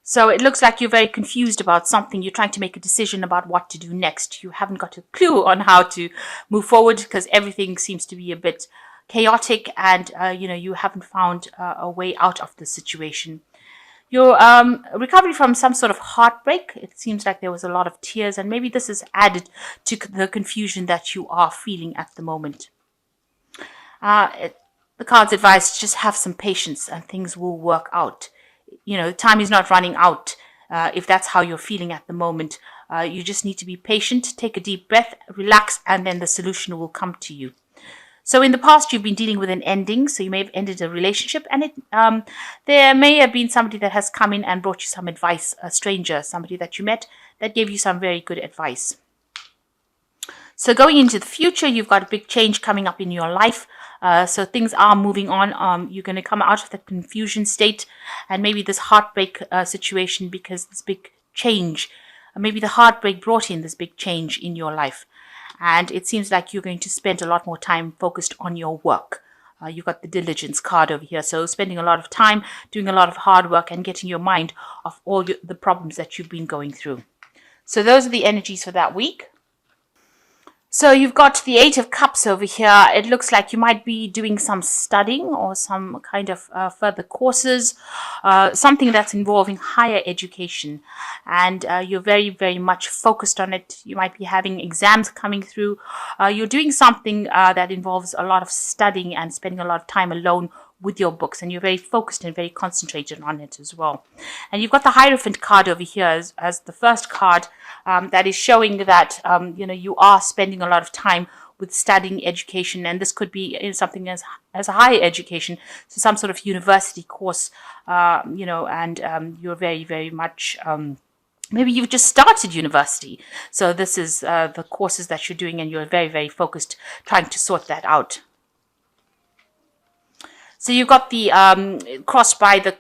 So it looks like you're very confused about something. You're trying to make a decision about what to do next. You haven't got a clue on how to move forward because everything seems to be a bit chaotic, and you haven't found a way out of the situation. You're recovering from some sort of heartbreak. It seems like there was a lot of tears, and maybe this is added to the confusion that you are feeling at the moment. The cards advise just have some patience and things will work out. Time is not running out. If that's how you're feeling at the moment, you just need to be patient, take a deep breath, relax, and then the solution will come to you. So in the past, you've been dealing with an ending. So you may have ended a relationship, and there may have been somebody that has come in and brought you some advice, a stranger, somebody that you met that gave you some very good advice. So going into the future, you've got a big change coming up in your life. So things are moving on. You're going to come out of the confusion state and maybe this heartbreak situation, because this big change, maybe the heartbreak brought in this big change in your life. And it seems like you're going to spend a lot more time focused on your work. You've got the diligence card over here. So spending a lot of time doing a lot of hard work and getting your mind off all the problems that you've been going through. So those are the energies for that week. So you've got the Eight of Cups over here. It looks like you might be doing some studying or some kind of further courses, something that's involving higher education. And you're very, very much focused on it. You might be having exams coming through. You're doing something that involves a lot of studying and spending a lot of time alone with your books, and you're very focused and very concentrated on it as well. And you've got the Hierophant card over here as the first card that is showing that you are spending a lot of time with studying education, and this could be something as a higher education, so some sort of university course, and you're very, very much maybe you've just started university, so this is the courses that you're doing, and you're very, very focused trying to sort that out. So you've got the crossed by the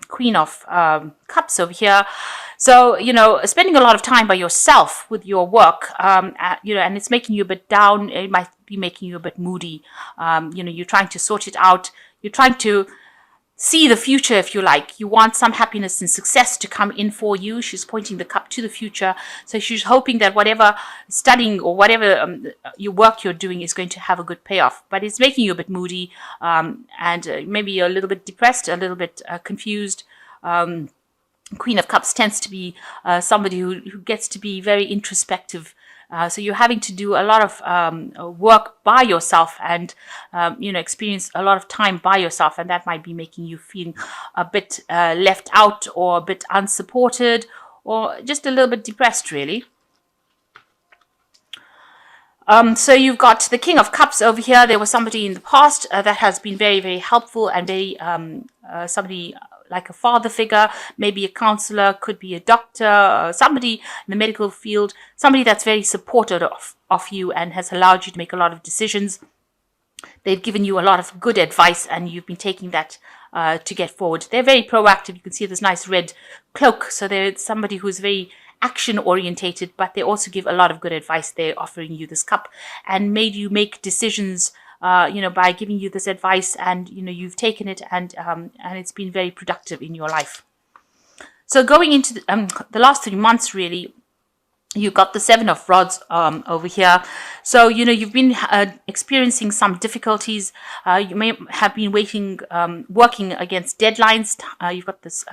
Queen of Cups over here. So, spending a lot of time by yourself with your work, and it's making you a bit down. It might be making you a bit moody. You're trying to sort it out. You're trying to see the future, if you like. You want some happiness and success to come in for you. She's pointing the cup to the future. So she's hoping that whatever studying or whatever your work you're doing is going to have a good payoff. But it's making you a bit moody, and maybe a little bit depressed, a little bit confused. Queen of Cups tends to be somebody who gets to be very introspective. So you're having to do a lot of work by yourself and, experience a lot of time by yourself. And that might be making you feel a bit left out or a bit unsupported or just a little bit depressed, really. So you've got the King of Cups over here. There was somebody in the past that has been very, very helpful and very somebody like a father figure, maybe a counselor, could be a doctor, somebody in the medical field, somebody that's very supportive of you and has allowed you to make a lot of decisions. They've given you a lot of good advice and you've been taking that to get forward. They're very proactive. You can see this nice red cloak. So they're somebody who's very action orientated, but they also give a lot of good advice. They're offering you this cup and made you make decisions by giving you this advice, and you've taken it, and it's been very productive in your life. So going into the last 3 months, really, you've got the Seven of Rods over here. So you've been experiencing some difficulties. You may have been working against deadlines. You've got this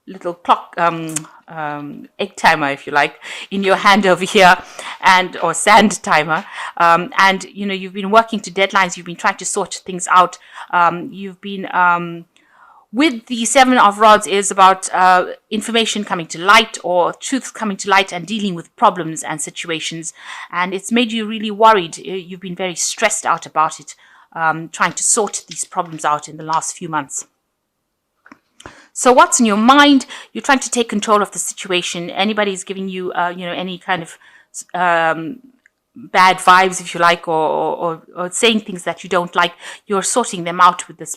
little clock, egg timer, if you like, in your hand over here, or sand timer, and you've been working to deadlines. You've been trying to sort things out. You've been with the Seven of Rods is about information coming to light or truths coming to light and dealing with problems and situations, and it's made you really worried. You've been very stressed out about it, trying to sort these problems out in the last few months. So what's in your mind? You're trying to take control of the situation. Anybody's giving you, any kind of bad vibes, if you like, or saying things that you don't like. You're sorting them out with this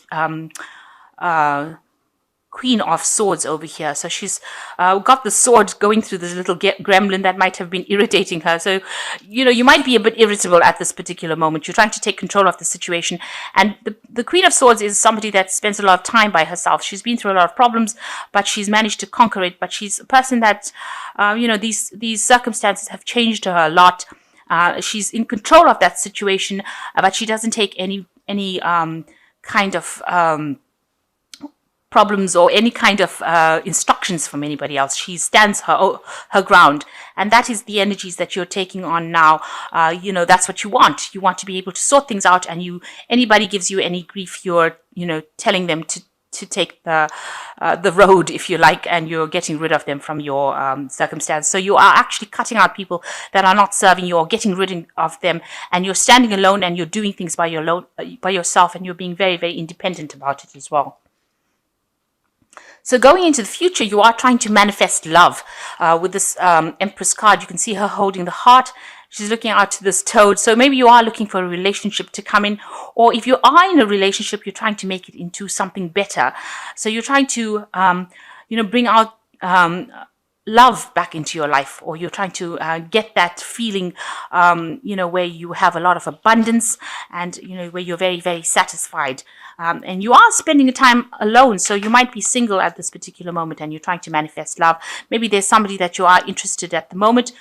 Queen of Swords over here. So she's got the sword going through this little gremlin that might have been irritating her. So, you might be a bit irritable at this particular moment. You're trying to take control of the situation. And the Queen of Swords is somebody that spends a lot of time by herself. She's been through a lot of problems, but she's managed to conquer it. But she's a person that, these circumstances have changed her a lot. She's in control of that situation, but she doesn't take any kind of problems or any kind of instructions from anybody else. She stands her ground, and that is the energies that you're taking on now. That's what you want. You want to be able to sort things out, and anybody gives you any grief, you're telling them to take the road, if you like, and you're getting rid of them from your circumstance. So you are actually cutting out people that are not serving you, or getting rid of them, and you're standing alone, and you're doing things by yourself, and you're being very, very independent about it as well. So going into the future, you are trying to manifest love. With this Empress card, you can see her holding the heart. She's looking out to this toad. So maybe you are looking for a relationship to come in. Or if you are in a relationship, you're trying to make it into something better. So you're trying to, bring out love back into your life. Or you're trying to get that feeling, where you have a lot of abundance and, where you're very, very satisfied. And you are spending a time alone, so you might be single at this particular moment, and you're trying to manifest love. Maybe there's somebody that you are interested at the moment.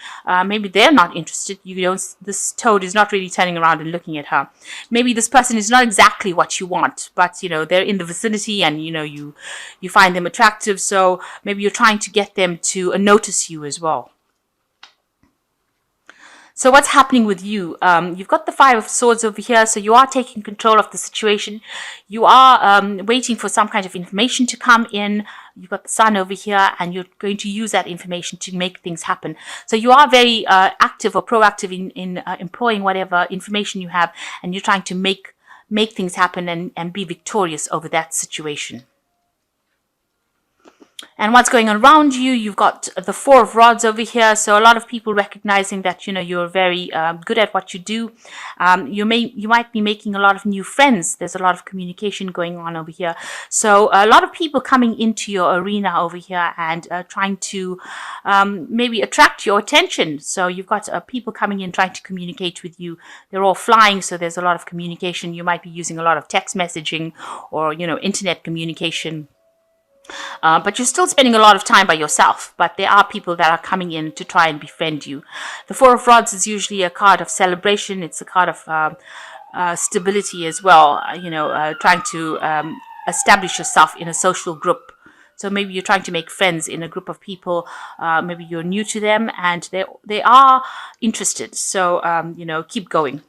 Maybe they're not interested. This toad is not really turning around and looking at her. Maybe this person is not exactly what you want, but they're in the vicinity, and you find them attractive. So maybe you're trying to get them to notice you as well. So what's happening with you? You've got the Five of Swords over here, so you are taking control of the situation. You are waiting for some kind of information to come in. You've got the Sun over here, and you're going to use that information to make things happen. So you are very active or proactive in employing whatever information you have, and you're trying to make things happen and be victorious over that situation. And what's going on around you? You've got the Four of Rods over here. So a lot of people recognizing that, you're very good at what you do. You might be making a lot of new friends. There's a lot of communication going on over here. So a lot of people coming into your arena over here and trying to maybe attract your attention. So you've got people coming in trying to communicate with you. They're all flying, so there's a lot of communication. You might be using a lot of text messaging or, internet communication. But you're still spending a lot of time by yourself. But there are people that are coming in to try and befriend you. The Four of Rods is usually a card of celebration. It's a card of stability as well. Trying to establish yourself in a social group. So maybe you're trying to make friends in a group of people. Maybe you're new to them and they are interested. So, keep going.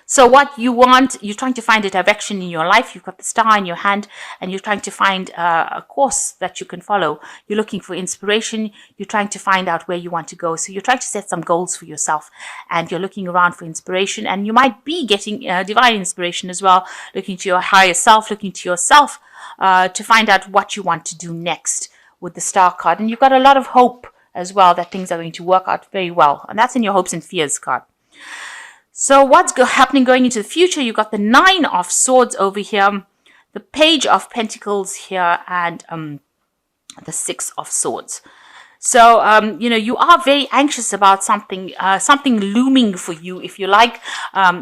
So what you want, you're trying to find a direction in your life. You've got the star in your hand and you're trying to find a course that you can follow. You're looking for inspiration. You're trying to find out where you want to go. So you're trying to set some goals for yourself and you're looking around for inspiration, and you might be getting divine inspiration as well, looking to your higher self, looking to yourself to find out what you want to do next with the star card. And you've got a lot of hope as well that things are going to work out very well. And that's in your hopes and fears card. So what's happening going into the future? You've got the Nine of Swords over here, the Page of Pentacles here, and the Six of Swords. So, you are very anxious about something looming for you, if you like.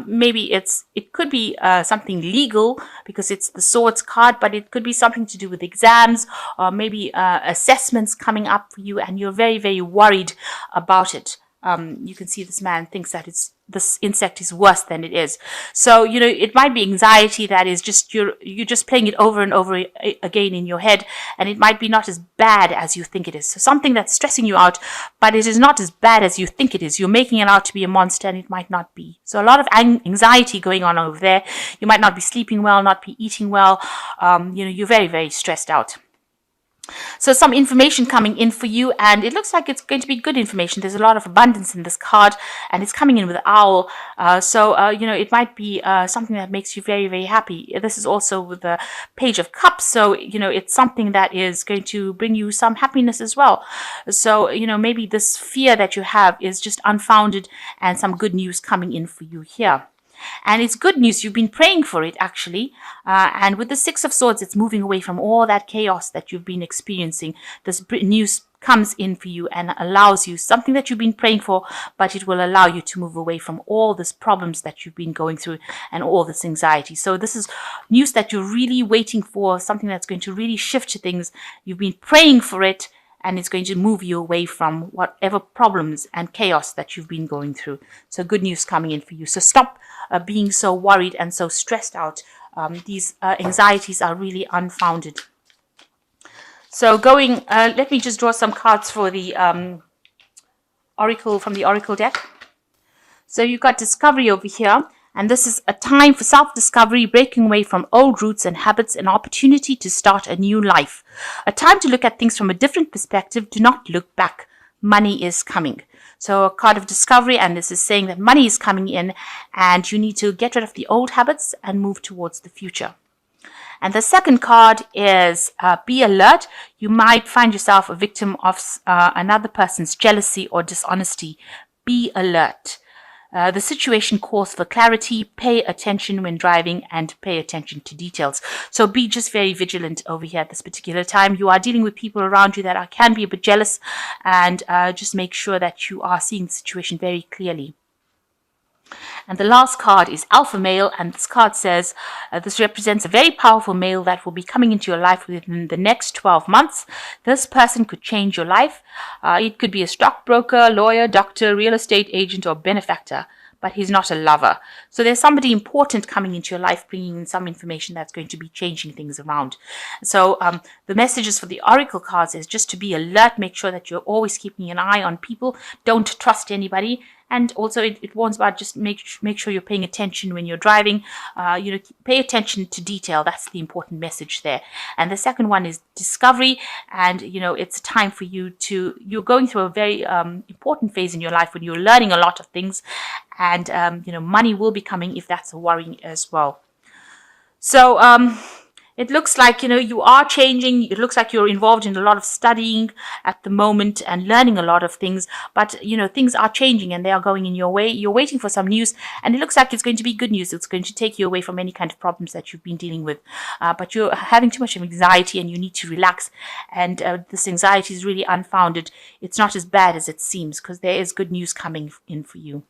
Maybe it could be something legal because it's the Swords card, but it could be something to do with exams or maybe assessments coming up for you, and you're very, very worried about it. You can see this man thinks that this insect is worse than it is. So, it might be anxiety that is just, you're just playing it over and over again in your head, and it might be not as bad as you think it is. So something that's stressing you out, but it is not as bad as you think it is. You're making it out to be a monster, and it might not be. So a lot of anxiety going on over there. You might not be sleeping well, not be eating well. You're very, very stressed out. So some information coming in for you, and it looks like it's going to be good information. There's a lot of abundance in this card, and it's coming in with owl. It might be something that makes you very, very happy. This is also with the Page of Cups, so it's something that is going to bring you some happiness as well. So maybe this fear that you have is just unfounded, and some good news coming in for you here. And it's good news. You've been praying for it, actually. And with the Six of Swords, it's moving away from all that chaos that you've been experiencing. This news comes in for you and allows you something that you've been praying for, but it will allow you to move away from all these problems that you've been going through and all this anxiety. So this is news that you're really waiting for, something that's going to really shift things. You've been praying for it, and it's going to move you away from whatever problems and chaos that you've been going through. So good news coming in for you. So stop being so worried and so stressed out. These anxieties are really unfounded. So let me just draw some cards for the Oracle, from the Oracle deck. So you've got discovery over here. And this is a time for self-discovery, breaking away from old roots and habits, an opportunity to start a new life. A time to look at things from a different perspective. Do not look back. Money is coming. So a card of discovery, and this is saying that money is coming in and you need to get rid of the old habits and move towards the future. And the second card is be alert. You might find yourself a victim of another person's jealousy or dishonesty. Be alert. The situation calls for clarity. Pay attention when driving and pay attention to details. So be just very vigilant over here at this particular time. You are dealing with people around you that can be a bit jealous, and just make sure that you are seeing the situation very clearly. And the last card is Alpha Male, and this card says this represents a very powerful male that will be coming into your life within the next 12 months. This person could change your life. It could be a stockbroker, lawyer, doctor, real estate agent, or benefactor, but he's not a lover. So there's somebody important coming into your life, bringing in some information that's going to be changing things around. So the messages for the Oracle cards is just to be alert, make sure that you're always keeping an eye on people, don't trust anybody. And also it warns about just make sure you're paying attention when you're driving. Pay attention to detail. That's the important message there. And the second one is discovery. And, it's a time for you're going through a very important phase in your life when you're learning a lot of things. And, money will be coming if that's a worry as well. So, it looks like, you are changing. It looks like you're involved in a lot of studying at the moment and learning a lot of things. But, things are changing and they are going in your way. You're waiting for some news, and it looks like it's going to be good news. It's going to take you away from any kind of problems that you've been dealing with. But you're having too much of anxiety and you need to relax. And this anxiety is really unfounded. It's not as bad as it seems, because there is good news coming in for you.